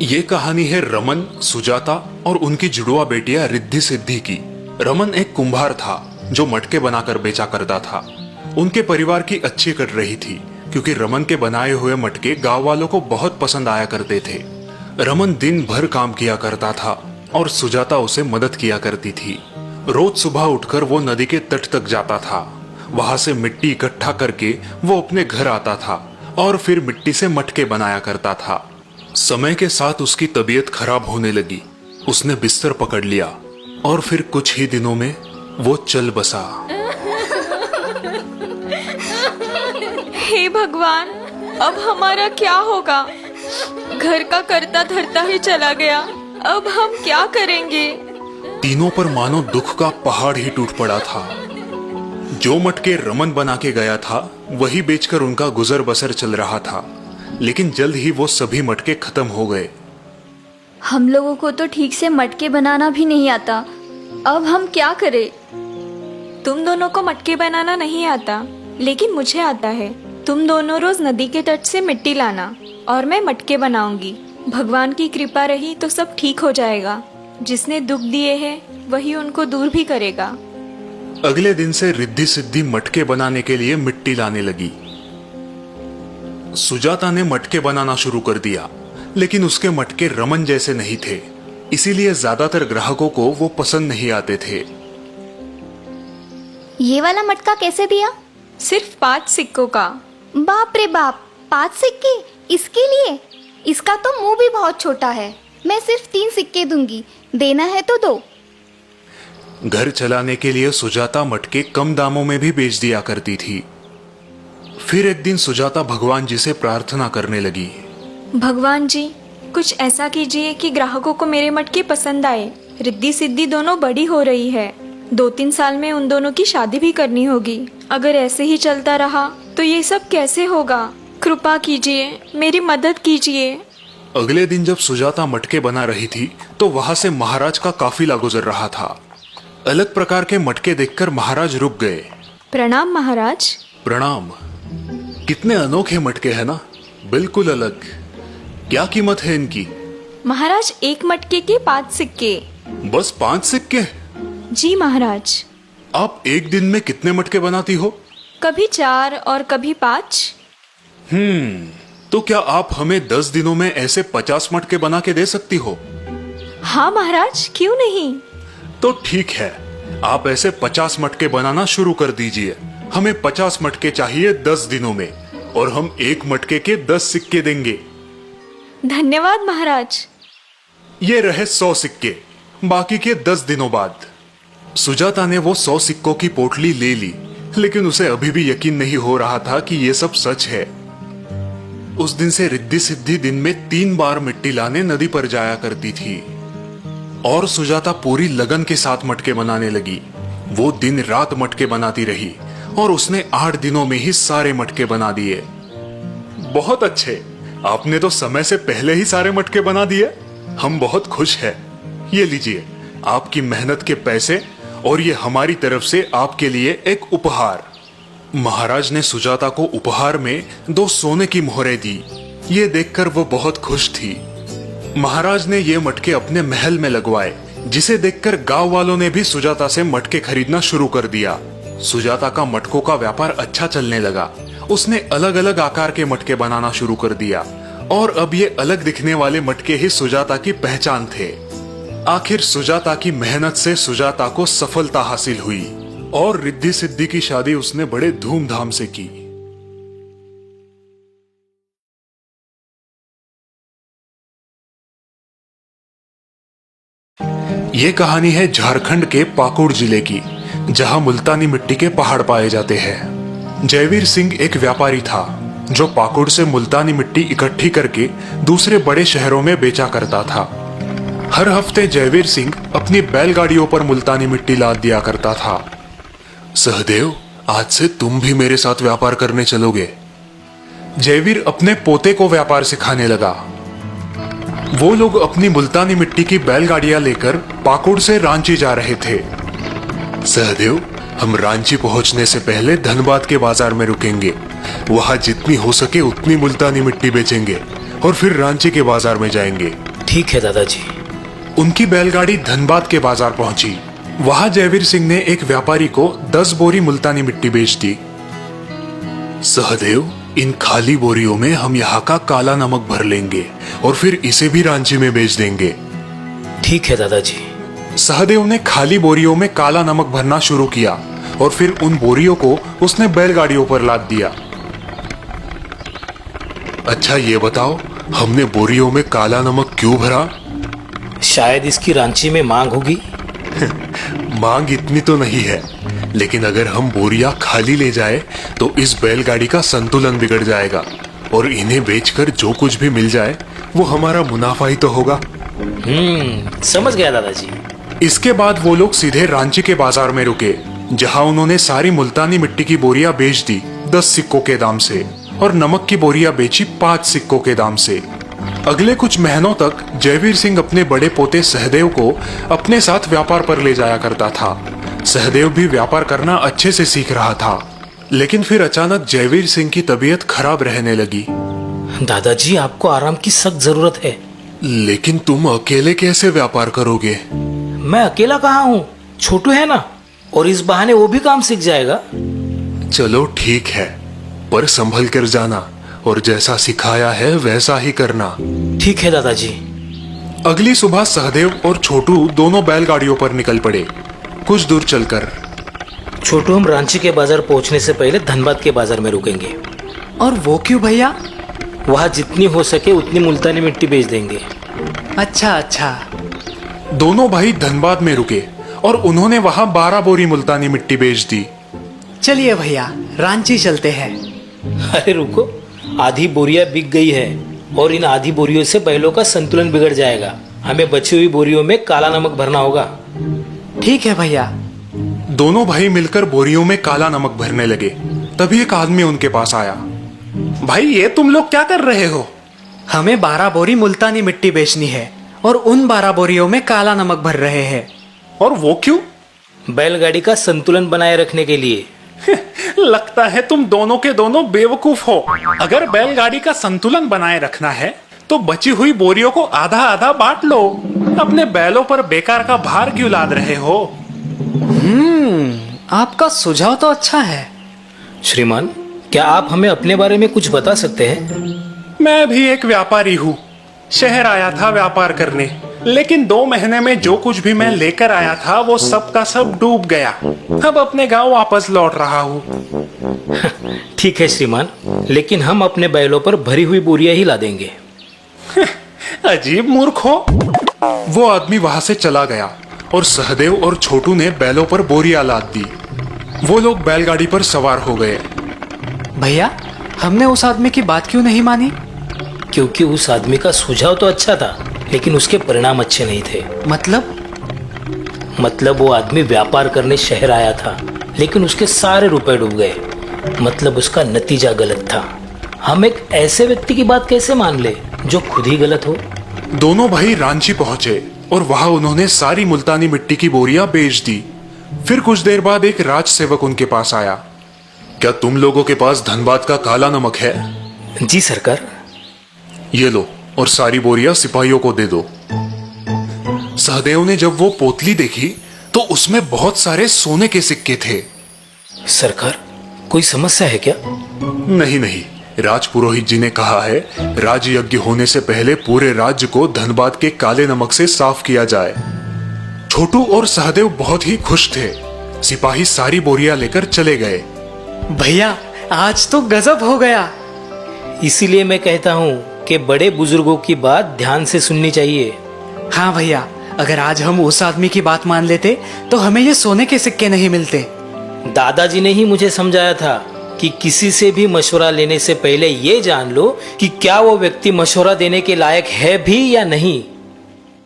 ये कहानी है रमन, सुजाता और उनकी जुड़वा बेटियां रिद्धि सिद्धि की। रमन एक कुम्हार था जो मटके बनाकर बेचा करता था। उनके परिवार की अच्छी कट रही थी क्योंकि रमन के बनाए हुए मटके गांव वालों को बहुत पसंद आया करते थे। रमन दिन भर काम किया करता था और सुजाता उसे मदद किया करती थी। रोज सुबह उठकर वो नदी के तट तक जाता था। वहां से मिट्टी इकट्ठा करके वो अपने घर आता था और फिर मिट्टी से मटके बनाया करता था। समय के साथ उसकी तबीयत खराब होने लगी। उसने बिस्तर पकड़ लिया और फिर कुछ ही दिनों में वो चल बसा। हे भगवान, अब हमारा क्या होगा? घर का करता धरता ही चला गया। अब हम क्या करेंगे? तीनों पर मानो दुख का पहाड़ ही टूट पड़ा था। जो मटके रमन बना के गया था वही बेचकर उनका गुजर बसर चल रहा था, लेकिन जल्द ही वो सभी मटके खत्म हो गए। हम लोगों को तो ठीक से मटके बनाना भी नहीं आता। अब हम क्या करें? तुम दोनों को मटके बनाना नहीं आता, लेकिन मुझे आता है। तुम दोनों रोज नदी के तट से मिट्टी लाना और मैं मटके बनाऊंगी। भगवान की कृपा रही तो सब ठीक हो जाएगा। जिसने दुख दिए हैं वही उनको दूर भी करेगा। अगले दिन से रिद्धि सिद्धि मटके बनाने के लिए मिट्टी लाने लगी। सुजाता ने मटके बनाना शुरू कर दिया, लेकिन उसके मटके रमन जैसे नहीं थे, इसीलिए ज्यादातर ग्राहकों को वो पसंद नहीं आते थे। ये वाला मटका कैसे दिया? सिर्फ 5 सिक्कों का। बाप रे बाप, 5 सिक्के इसके लिए? इसका तो मुंह भी बहुत छोटा है। मैं सिर्फ 3 सिक्के दूंगी, देना है तो दो। घर चलाने के लिए सुजाता मटके कम दामों में भी बेच दिया करती थी। फिर एक दिन सुजाता भगवान जी से प्रार्थना करने लगी। भगवान जी, कुछ ऐसा कीजिए कि ग्राहकों को मेरे मटके पसंद आए। रिद्धि सिद्धि दोनों बड़ी हो रही है। 2-3 साल में उन दोनों की शादी भी करनी होगी। अगर ऐसे ही चलता रहा तो ये सब कैसे होगा? कृपा कीजिए, मेरी मदद कीजिए। अगले दिन जब सुजाता मटके बना रही थी तो वहां से महाराज का काफिला गुजर रहा था। अलग प्रकार के मटके देखकर महाराज रुक गए। प्रणाम महाराज। प्रणाम। कितने अनोखे मटके हैं ना, बिल्कुल अलग। क्या कीमत है इनकी? महाराज, एक मटके के 5 सिक्के। बस 5 सिक्के? जी महाराज। आप एक दिन में कितने मटके बनाती हो? कभी 4 और कभी 5। तो क्या आप हमें 10 दिनों में ऐसे 50 मटके बना के दे सकती हो? हाँ महाराज, क्यों नहीं। तो ठीक है, आप ऐसे 50 मटके बनाना शुरू कर दीजिए। हमें 50 मटके चाहिए 10 दिनों में, और हम एक मटके के 10 सिक्के देंगे। धन्यवाद महाराज। ये रहे 100 सिक्के, बाकी के 10 दिनों बाद। सुजाता ने वो 100 सिक्कों की पोटली ले ली, लेकिन उसे अभी भी यकीन नहीं हो रहा था कि ये सब सच है। उस दिन से रिद्धि सिद्धि दिन में 3 बार मिट्टी लाने नदी पर जाया करती थी और सुजाता पूरी लगन के साथ मटके बनाने लगी। वो दिन रात मटके बनाती रही और उसने 8 दिनों में ही सारे मटके बना दिए। बहुत अच्छे, आपने तो समय से पहले ही सारे मटके बना दिए। हम बहुत खुश हैं। ये लीजिए आपकी मेहनत के पैसे, और ये हमारी तरफ से आपके लिए एक उपहार। महाराज ने सुजाता को उपहार में 2 सोने की मोहरें दी। ये देखकर वो बहुत खुश थी। महाराज ने ये मटके अपने महल में लगवाए, जिसे देखकर गांव वालों ने भी सुजाता से मटके खरीदना शुरू कर दिया। सुजाता का मटकों का व्यापार अच्छा चलने लगा। उसने अलग अलग आकार के मटके बनाना शुरू कर दिया और अब ये अलग दिखने वाले मटके ही सुजाता की पहचान थे। आखिर सुजाता की मेहनत से सुजाता को सफलता हासिल हुई और रिद्धि सिद्धि की शादी उसने बड़े धूमधाम से की। ये कहानी है झारखंड के पाकुड़ जिले की, जहां मुल्तानी मिट्टी के पहाड़ पाए जाते हैं। जयवीर सिंह एक व्यापारी था जो पाकुड़ से मुल्तानी मिट्टी इकट्ठी करके दूसरे बड़े शहरों में बेचा करता था। हर हफ्ते जयवीर सिंह अपनी बैलगाड़ियों पर मुल्तानी मिट्टी लाद दिया करता था। सहदेव, आज से तुम भी मेरे साथ व्यापार करने चलोगे। जयवीर अपने पोते को व्यापार सिखाने लगा। वो लोग अपनी मुल्तानी मिट्टी की बैलगाड़ियां लेकर पाकुड़ से रांची जा रहे थे। सहदेव, हम रांची पहुंचने से पहले धनबाद के बाजार में रुकेंगे। वहां जितनी हो सके उतनी मुल्तानी मिट्टी बेचेंगे और फिर रांची के बाजार में जाएंगे। ठीक है दादाजी। उनकी बैलगाड़ी धनबाद के बाजार पहुंची। वहां जयवीर सिंह ने एक व्यापारी को 10 बोरी मुल्तानी मिट्टी बेच दी। सहदेव, इन खाली बोरियों में हम यहाँ का काला नमक भर लेंगे और फिर इसे भी रांची में बेच देंगे। ठीक है दादाजी। सहदेव ने खाली बोरियों में काला नमक भरना शुरू किया और फिर उन बोरियों को उसने बैलगाड़ियों पर लाद दिया। अच्छा ये बताओ, हमने बोरियों में काला नमक क्यों भरा? शायद इसकी रांची में मांग होगी। मांग इतनी तो नहीं है, लेकिन अगर हम बोरियां खाली ले जाए तो इस बैलगाड़ी का संतुलन बिगड़ जाएगा और इन्हें बेचकर जो कुछ भी मिल जाए वो हमारा मुनाफा ही तो होगा। समझ गया दादाजी। इसके बाद वो लोग सीधे रांची के बाजार में रुके, जहां उन्होंने सारी मुल्तानी मिट्टी की बोरियां बेच दी 10 सिक्कों के दाम से और नमक की बोरियां बेची 5 सिक्कों के दाम से। अगले कुछ महीनों तक जयवीर सिंह अपने बड़े पोते सहदेव को अपने साथ व्यापार पर ले जाया करता था। सहदेव भी व्यापार करना अच्छे से सीख रहा था, लेकिन फिर अचानक जयवीर सिंह की तबीयत खराब रहने लगी। दादाजी, आपको आराम की सख्त जरूरत है। लेकिन तुम अकेले कैसे व्यापार करोगे? मैं अकेला कहाँ हूँ, छोटू है ना, और इस बहाने वो भी काम सीख जाएगा। चलो ठीक है, पर संभल कर जाना और जैसा सिखाया है वैसा ही करना। ठीक है दादाजी। अगली सुबह सहदेव और छोटू दोनों बैलगाड़ियों पर निकल पड़े। कुछ दूर चलकर छोटू, हम रांची के बाजार पहुंचने से पहले धनबाद के बाजार में रुकेंगे। और वो क्यों भैया? वहाँ जितनी हो सके उतनी मुल्तानी मिट्टी बेच देंगे। अच्छा अच्छा। दोनों भाई धनबाद में रुके और उन्होंने वहां 12 बोरी मुल्तानी मिट्टी बेच दी। चलिए भैया, रांची चलते हैं। अरे रुको, आधी बोरियां बिक गई है और इन आधी बोरियों से बैलों का संतुलन बिगड़ जाएगा। हमें बची हुई बोरियों में काला नमक भरना होगा। ठीक है भैया। दोनों भाई मिलकर बोरियों में काला नमक भरने लगे। तभी एक आदमी उनके पास आया। भाई, ये तुम लोग क्या कर रहे हो? हमें 12 बोरी मुल्तानी मिट्टी बेचनी है और उन 12 बोरियों में काला नमक भर रहे हैं। और वो क्यों? बैलगाड़ी का संतुलन बनाए रखने के लिए। लगता है तुम दोनों के दोनों बेवकूफ हो। अगर बैलगाड़ी का संतुलन बनाए रखना है तो बची हुई बोरियों को आधा आधा बांट लो। अपने बैलों पर बेकार का भार क्यों लाद रहे हो? आपका सुझाव तो अच्छा है। श्रीमान, क्या आप हमें अपने बारे में कुछ बता सकते हैं? मैं भी एक व्यापारी हूँ। शहर आया था व्यापार करने, लेकिन 2 महीने में जो कुछ भी मैं लेकर आया था वो सब का सब डूब गया। अब अपने गांव वापस लौट रहा हूँ। ठीक है श्रीमान, लेकिन हम अपने बैलों पर भरी हुई बोरियां ही ला देंगे। अजीब मूर्ख हो। वो आदमी वहां से चला गया और सहदेव और छोटू ने बैलों पर बोरियां लाद दी। वो लोग बैलगाड़ी पर सवार हो गए। भैया, हमने उस आदमी की बात क्यों नहीं मानी? क्योंकि उस आदमी का सुझाव तो अच्छा था, लेकिन उसके परिणाम अच्छे नहीं थे। मतलब वो आदमी व्यापार करने शहर आया था, लेकिन उसके सारे रुपए डूब गए। मतलब उसका नतीजा गलत था। हम एक ऐसे व्यक्ति की बात कैसे मान ले जो खुद ही गलत हो? दोनों भाई रांची पहुंचे और वहां उन्होंने सारी मुल्तानी मिट्टी की बोरियां बेच दी। फिर कुछ देर बाद एक राज सेवक उनके पास आया। क्या तुम लोगों के पास धनबाद का काला नमक है? जी सरकार। ये लो और सारी बोरियां सिपाहियों को दे दो। सहदेव ने जब वो पोतली देखी तो उसमें बहुत सारे सोने के सिक्के थे। सरकार, कोई समस्या है क्या? नहीं नहीं, राज पुरोहित जी ने कहा है राज यज्ञ होने से पहले पूरे राज्य को धनबाद के काले नमक से साफ किया जाए। छोटू और सहदेव बहुत ही खुश थे। सिपाही सारी बोरियां लेकर चले गए। भैया, आज तो गजब हो गया। इसीलिए मैं कहता हूँ कि बड़े बुजुर्गों की बात ध्यान से सुननी चाहिए। हाँ भैया, अगर आज हम उस आदमी की बात मान लेते तो हमें ये सोने के सिक्के नहीं मिलते। दादाजी ने ही मुझे समझाया था कि किसी से भी मशवरा लेने से पहले ये जान लो कि क्या वो व्यक्ति मशवरा देने के लायक है भी या नहीं।